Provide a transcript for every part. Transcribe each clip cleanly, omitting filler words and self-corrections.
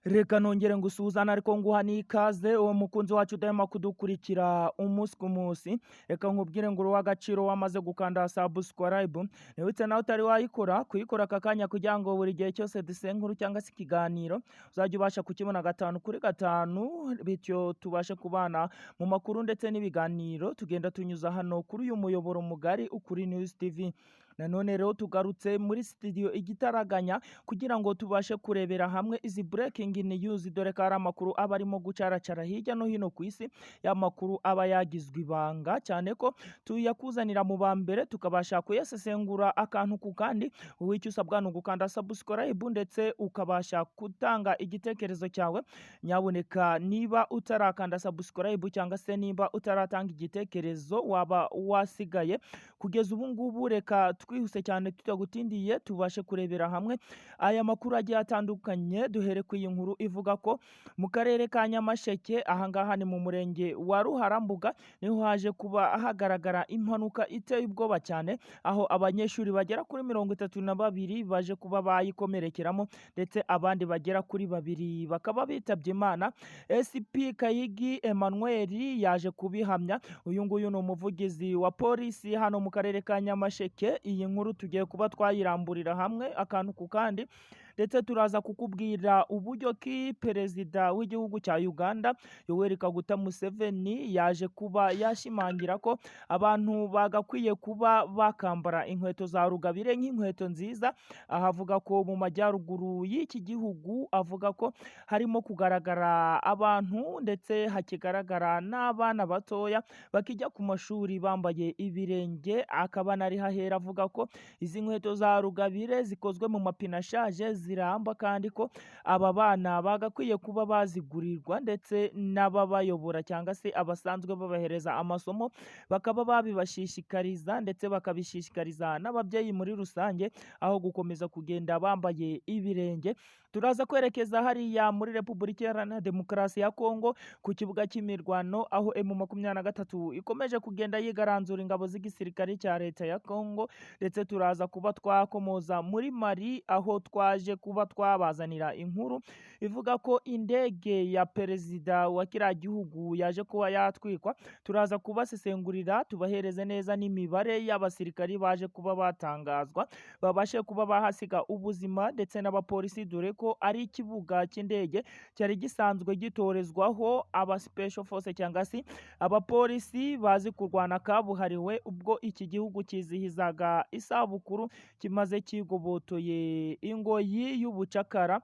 Reka nongere ngusuhuzane ariko nguha n'ikaze uwo mukunzi wacu udahema kudukurikira umunsi ku munsi. Reka nkubwire ngo uri uw'agaciro wamaze gukanda subscribe. Nibutse nawe utari wayikora kuyikora aka kanya kugira ngo buri gihe cyose dusenge inkuru cyangwa se ikiganiro uzajya ubasha kukibona 5 kuri 5, bityo tubashe kubana mu makuru ndetse n'ibiganiro tugenda tunyuza hano kuri uyu muyoboro mugari Ukuri News TV. Nanone rero tugarutse muri studio igitaraganya kugira ngo tubashe kurebera hamwe izi breaking news, dore ko ari amakuru aba arimo gucaracara hirya no hino ku isi, ya makuru aba yagizwe ibanga cyane ko tuyakuzanira mu ba mbere tukabasha kuyasesengura akantu ku kandi. Wowe icyo usabwa ni ugukanda subscribe ndetse ukabasha gutanga igitekerezo cyawe. Nyaboneka niba utarakanda subscribe cyangwa se niba utaratanga igitekerezo waba wasigaye kugeza ubu ngubu, reka twihuse cyane tutagutindiye tubashe kurebera hamwe aya makuru agiye atandukanye. Duhere ku iyi nkuru ivuga ko mu karere ka Nyamasheke, ahangaha ni mu murenge wa Ruharambuga, niho haje kuba hagaragara impanuka iteye ubwoba cyane, aho abanyeshuri bagera kuri 32 baje kuba bayikomerekeramo ndetse abandi bagera kuri 2 bakaba bitabye Imana. SP Kayigi Emmanuel yaje kubihamya. Uyu nguyu ni umuvugizi wa polisi hano mu karere ka Nyamasheke. Iyi nkuru tugiye kuba twayiramburira hamwe akantu ku kandi, ndetse turaza kukubwira uburyo ki perezida w'igihugu cya Uganda Yoweri Kaguta Museveni yaje kuba yashimangira ko abantu bagakwiye kuba bakambara inkweto za rugabire nk'inkweto nziza. Ahavuga ko mu majyaruguru y'iki gihugu avuga ko harimo kugaragara abantu ndetse hakigaragara n'abana batoya bakijya ku mashuri bambaye ibirenge. Akaba nari hahera avuga ko izi nkweto za rugabire zikozwe mu mapine ashaje ziramba, kandi ko aba bana bagakwiye kuba bazigurirwa ndetse n'ababayobora cyangwa se abasanzwe babahereza amasomo bakaba babibashishikariza ndetse bakabishishikariza n'ababyeyi muri rusange, aho gukomeza kugenda bambaye ibirenge. Turaza kwerekeza hariya muri Repubulika Iharanira Demokarasi ya Kongo ku kibuga cy'imirwano, aho M23 ikomeje kugenda yigaranzura ingabo z'igisirikare cya leta ya Kongo, ndetse turaza kuba twakomoza muri Mali, aho twaje kuba twabazanira inkuru ivuga ko indege ya perezida wa kiriya gihugu yaje kuba yatwikwa. Turaza kubasesengurira tubahereze neza n'imibare y'abasirikari baje kuba batangazwa babashe kuba bahasiga ubuzima, ndetse n'abapolisi, dore ko ari ikibuga cy'indege cyari gisanzwe gitorezwaho aba special force cyangwa se abapolisi bazi kurwana kabuhariwe, ubwo iki gihugu kizihizaga isabukuru kimaze kigobotoye ingoyi y'ubucakara.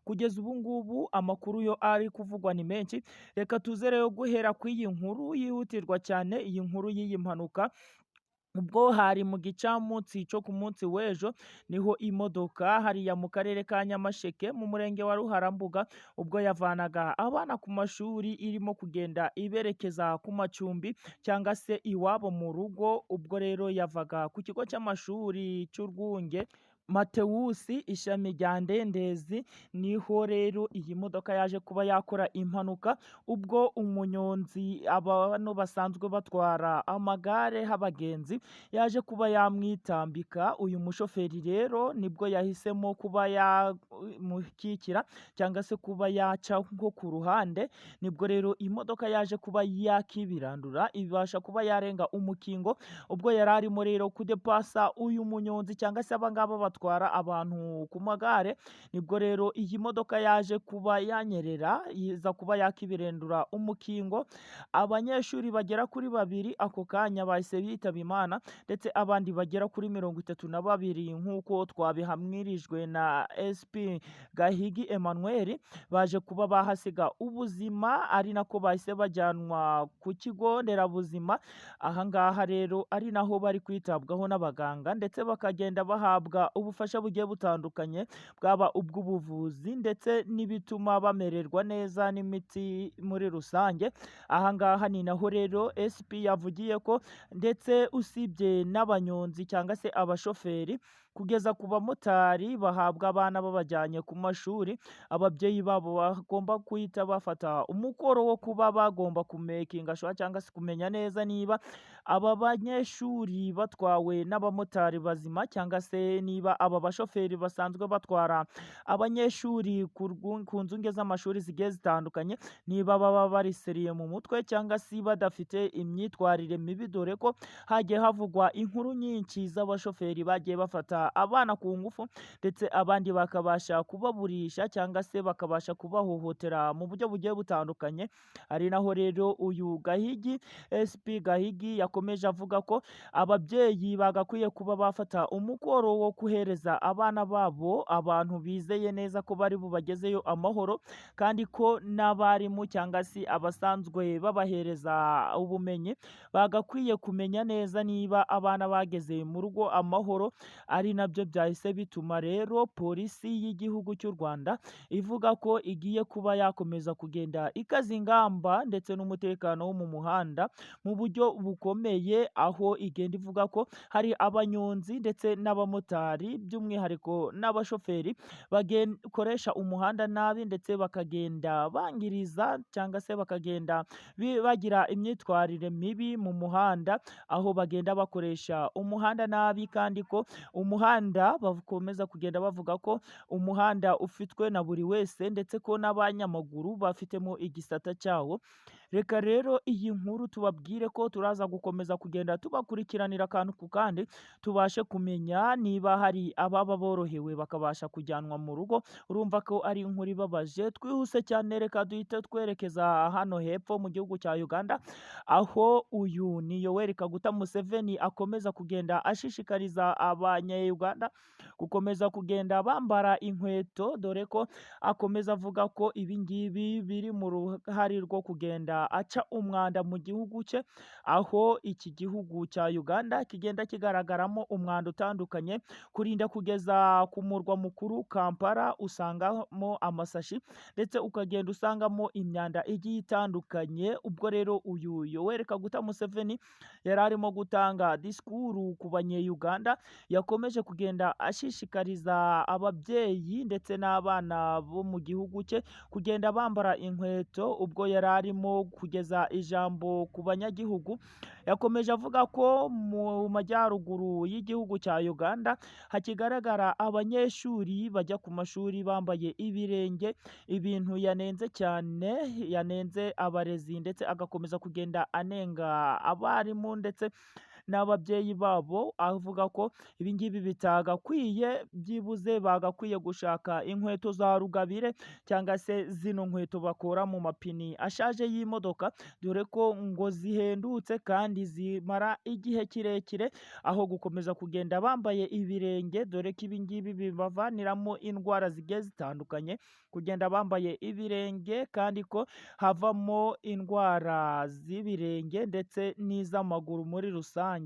Kugeza ubu ngubu amakuru yo ari kuvugwa ni menshi. Reka tuze rero guhera ku iyi nkuru yihutirwa cyane, iyi nkuru y'iyi mpanuka. Ubwo hari mu gicamunsi cyo ku munsi w'ejo, niho imodoka hariya mu karere ka Nyamasheke mu murenge wa Ruharambuga, ubwo yavanaga abana ku mashuri irimo kugenda iberekeza ku macumbi cyangwa se iwabo mu rugo. Ubwo rero yavaga ku kigo cy'amashuri cy'Urwunge Matewusi ishami rya Ndendezi, niho rero iyi modoka yaje kuba yakora impanuka, ubwo umunyonzi abantu basanzwe batwara amagare h'abagenzi yaje kuba yamwitambika. Uyu mushoferi rero nibwo yahisemo kuba yamukikira cyangwa se kuba yaca nko ku ruhande, nibwo rero imodoka yaje kuba yakibirandura ibasha kuba yarenga umukingo. Ubwo yari arimo rero kudepasa uyu munyonzi cyangwa se abangaba batwara abantu ku magare, nibwo rero iyi modoka yaje kuba yanyerera iza kuba yakibirendura umukingo. Abanyeshuri bagera kuri 2 ako kanya bahise bitaba Imana, ndetse abandi bagera kuri 32 nk'uko twabihamwirijwe na SP Gahigi Emmanuel baje kuba bahasiga ubuzima, ari nako bahise bajyanwa ku kigo nderabuzima. Ahangaha rero ari naho bari kwitabwaho n'abaganga, ndetse bakagenda bahabwa ubufasha bugiye butandukanye, bwaba ubw'ubuvuzi ndetse n'ibituma bamererwa neza n'imiti muri rusange. Ahangaha ni naho rero SP yavugiye ko ndetse usibye n'abanyonzi cyangwa se abashoferi, kugeza ku bamotari bahabwa abana babajyanye ku mashuri, ababyeyi babo bagomba guhita bafata umukoro wo kuba bagomba kumekinga shuwa cyangwa se kumenya neza niba aba banyeshuri batwawe n'abamotari bazima, cyangwa se niba aba bashoferi basanzwe batwara abanyeshuri ku nzunge z'amashuri zigiye zitandukanye, niba baba bariseriye mu mutwe cyangwa se badafite imyitwarire mibi, dore ko hagiye havugwa inkuru nyinshi z'abashoferi bagiye bafata abana ku ngufu, ndetse abandi bakabasha kubaburisha cyangwa se bakabasha kubahohotera mu buryo bugiye butandukanye. Ari naho rero uyu Gahigi, SP Gahigi, yakomeje avuga ko ababyeyi bagakwiye kuba bafata umukoro wo guhereza abana babo abantu bizeye neza ko bari bubagezeyo amahoro, kandi ko n'abarimu cyangwa se abasanzwe babahereza ubumenyi bagakwiye kumenya neza niba abana bageze mu rugo amahoro. Ari nabyo byahise bituma rero polisi y'igihugu cy'u Rwanda ivuga ko igiye kuba yakomeza kugenda ikaza ingamba ndetse n'umutekano wo mu muhanda mu buryo bukomeye, aho igenda ivuga ko hari abanyonzi ndetse n'abamotari by'umwihariko n'abashoferi bakoresha umuhanda nabi, ndetse bakagenda bangiriza cyangwa se bakagenda bagira imyitwarire mibi mu muhanda, aho bagenda bakoresha umuhanda nabi, kandi ko umuhanda bakomeza kugenda bavuga ko umuhanda ufitwe na buri wese, ndetse ko n'abanyamaguru bafitemo igisata cyawo. Reka rero iyi nkuru tubabwire ko turaza gukomeza kugenda tubakurikiranira akantu ku kandi, tubashe kumenya niba hari ababa borohewe bakabasha kujyanwa mu rugo. Urumva ko ari inkuru ibabaje. Twihuse cyane, reka duhite twerekeza hano hepfo mu gihugu cya Uganda, aho uyu ni Yoweri Kaguta Museveni akomeza kugenda ashishikariza abanya-Uganda gukomeza kugenda bambara inkweto, dore ko akomeza avuga ko ibi ngibi biri mu ruhare rwo kugenda aca umwanda mu gihugu cye, aho iki gihugu cya Uganda kigenda kigaragaramo umwanda utandukanye, kurinda kugeza ku murwa mukuru Kampala usangamo amasashi, ndetse ukagenda usangamo imyanda igiye itandukanye. Ubwo rero uyu Yoweri Kaguta Museveni yari arimo gutanga disikuru ku banye-Uganda, yakomeje kugenda ashishikariza ababyeyi ndetse n'abana bo mu gihugu cye kugenda bambara inkweto. Ubwo yari arimo kugeza ijambo ku banyagihugu, yakomeje avuga ko mu majyaruguru y'igihugu cya Uganda hakigaragara abanyeshuri bajya ku mashuri bambaye ibirenge, ibintu yanenze cyane, yanenze abarezi, ndetse agakomeza kugenda anenga abarimu ndetse n'ababyeyi babo, avuga ko ibi ngibi bitagakwiye, byibuze bagakwiye gushaka inkweto za rugabire, cyangwa se zino nkweto bakora mu mapini ashaje y'imodoka, dore ko ngo zihendutse kandi zimara igihe kirekire, aho gukomeza kugenda bambaye ibirenge, dore ko ibi ngibi bibavaniramo indwara zigiye zitandukanye, kugenda bambaye ibirenge, kandi ko havamo indwara z'ibirenge ndetse n'iz'amaguru muri rusange,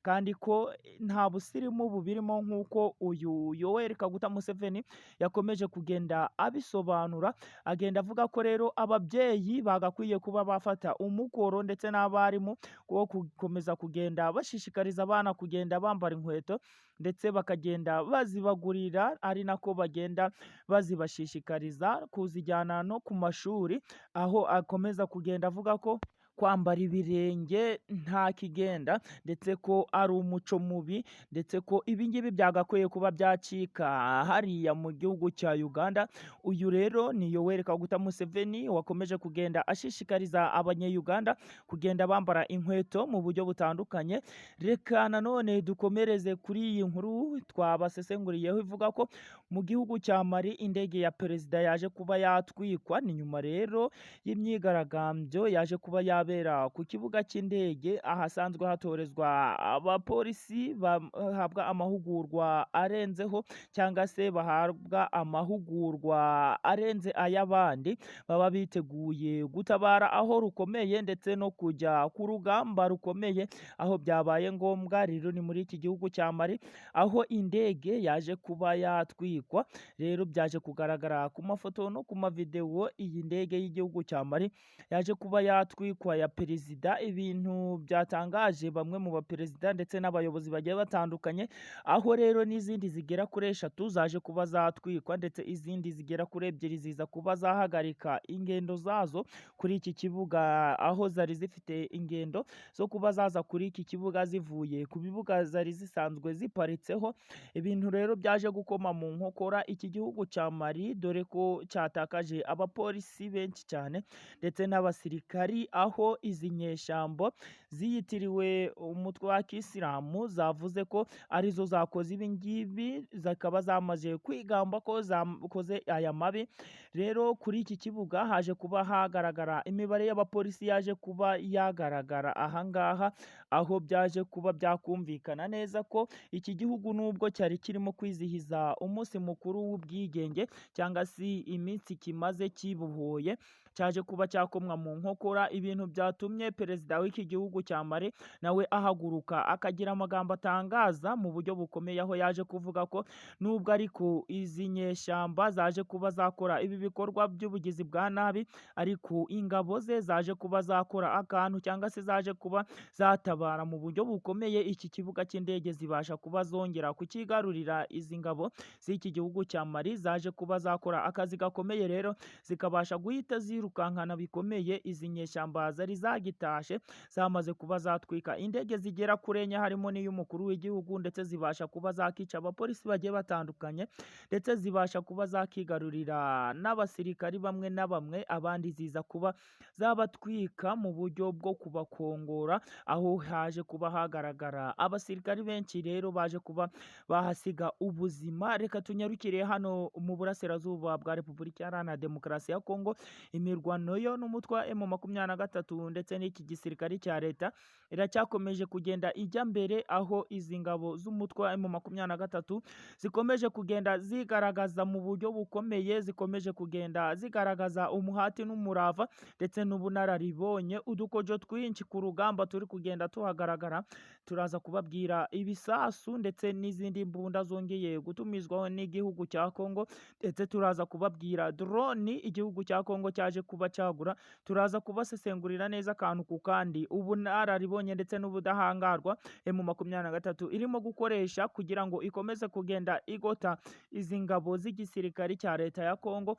kandi ko nta busirimu bubirimo, nk'uko uyu Yoweri Kaguta Museveni yakomeje kugenda abisobanura. Agenda avuga ko rero ababyeyi bagakwiye kuba bafata umukoro ndetse n'abarimu wo gukomeza kugenda bashishikariza abana kugenda bambara inkweto, ndetse bakagenda bazibagurira, ari nako bagenda bazibashishikariza kuzijyana no ku mashuri, aho akomeza kugenda avuga ko kwambara ibirenge nta kigenda, ndetse ko ari umuco mubi, ndetse ko ibi ngibi byagakwiye kuba byacika hariya mu gihugu cya Uganda. Uyu rero ni Yoweri Kaguta Museveni wakomeje kugenda ashishikariza abanye-Uganda kugenda bambara inkweto mu buryo butandukanye. Reka nanone dukomereze kuri iyi nkuru twabasesenguriyeho ivuga ko mu gihugu cya Mali indege ya perezida yaje kuba yatwikwa. Ni nyuma rero y'imyigaragambyo yaje kuba yabera ku kibuga cy'indege, ahasanzwe hatorezwa abapolisi bahabwa amahugurwa arenzeho, cyangwa se bahabwa amahugurwa arenze ay'abandi, baba biteguye gutabara aho rukomeye ndetse no kujya ku rugamba rukomeye aho byabaye ngombwa. Rero ni muri iki gihugu cya Mali aho indege yaje kuba yatwikwa. Rero byaje kugaragara ku mafoto no ku mavidewo, iyi ndege y'igihugu cya Mali yaje kuba yatwikwa, ya perezida, ibintu byatangaje bamwe mu baperezida ndetse n'abayobozi bagiye batandukanye, aho rero n'izindi zigera kuri eshatu zaje kuba zatwikwa ndetse izindi zigera kuri ebyiri ziza kuba zahagarika ingendo zazo kuri iki kibuga, aho zari zifite ingendo zo kuba zaza kuri iki kibuga zivuye ku bibuga zari zisanzwe ziparitseho. Ibintu rero byaje gukoma mu nkokora iki gihugu cya Mali, dore ko cyatakaje abapolisi benshi cyane ndetse n'abasirikari, aho izi nyeshyamba ziyitiriwe umutwe wa kisilamu zavuze ko arizo zakoze ibi ngibi, zikaba zamaze kwigamba ko zakoze aya mabi. Rero kuri iki kibuga haje kuba hagaragara imibare y'abapolisi yaje kuba yagaragara aha ngaha, aho byaje kuba byakumvikana neza ko iki gihugu nubwo cyari kirimo kwizihiza umunsi mukuru w'ubwigenge cyangwa se iminsi kimaze kibohoye, cyaje kuba cyakomwa mu nkokora, ibintu byatumye perezida w'iki gihugu cya Mali nawe ahaguruka akagira amagambo atangaza mu buryo bukomeye, aho yaje kuvuga ko nubwo ariko izi nyeshyamba zaje kuba zakora ibi bikorwa by'ubugizi bwa nabi, ariko ingabo ze zaje kuba zakora akantu cyangwa se zaje kuba zatabara mu buryo bukomeye, iki kibuga cy'indege zibasha kuba zongera kukigarurira. Izi ngabo z'iki gihugu cya Mali zaje kuba zakora akazi gakomeye, rero zikabasha guhita zirukankana bikomeye izi nyeshyamba zari zagitashe, zamaze kuba zatwika indege zigera kuri enye harimo n'iy'umukuru w'igihugu, ndetse zibasha kuba zakica abapolisi bagiye batandukanye, ndetse zibasha kuba zakigarurira n'abasirikari bamwe na bamwe, abandi ziza kuba zabatwika mu buryo bwo kubakongora, aho haje kuba hagaragara abasirikari benshi rero baje kuba bahasiga ubuzima. Reka tunyarukire hano mu burasirazuba bwa Repubulika Iharanira Demokarasi ya Kongo, imirwano yo n'umutwe wa M23 ndetse n'iki gisirikari cya leta iracyakomeje kugenda ijya mbere, aho izi ngabo z'umutwe wa M23 zikomeje kugenda zigaragaza mu buryo bukomeye, zikomeje kugenda zigaragaza umuhati n'umurava ndetse n'ubunararibonye, udukojo twinshi ku rugamba turi kugenda tuhagaragara. Turaza kubabwira ibisasu ndetse n'izindi mbunda zongeye gutumizwaho n'igihugu cya Kongo, ndetse turaza kubabwira drone igihugu cya Kongo cyaje kuba cyagura. Turaza kubasesengurira neza akantu ku kandi ubunararibonye ndetse n'ubudahangarwa M23 irimo gukoresha kugira ngo ikomeze kugenda igota izi ngabo z'igisirikari cya leta ya Kongo.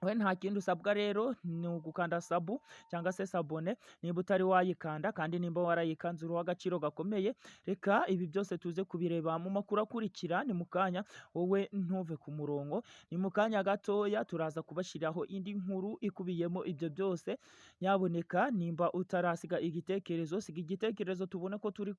We nta kindi usabwa rero ni ugukanda sabu cyangwa se sabone niba utari wayikanda, kandi nimba warayikanze uri uw'agaciro gakomeye. Reka ibi byose tuze kubireba mu makuru akurikira, ni mu kanya, wowe ntuve ku murongo, ni mu kanya gatoya turaza kubashyiraho indi nkuru ikubiyemo ibyo byose. Nyaboneka nimba utarasiga igitekerezo, siga igitekerezo tubone ko turi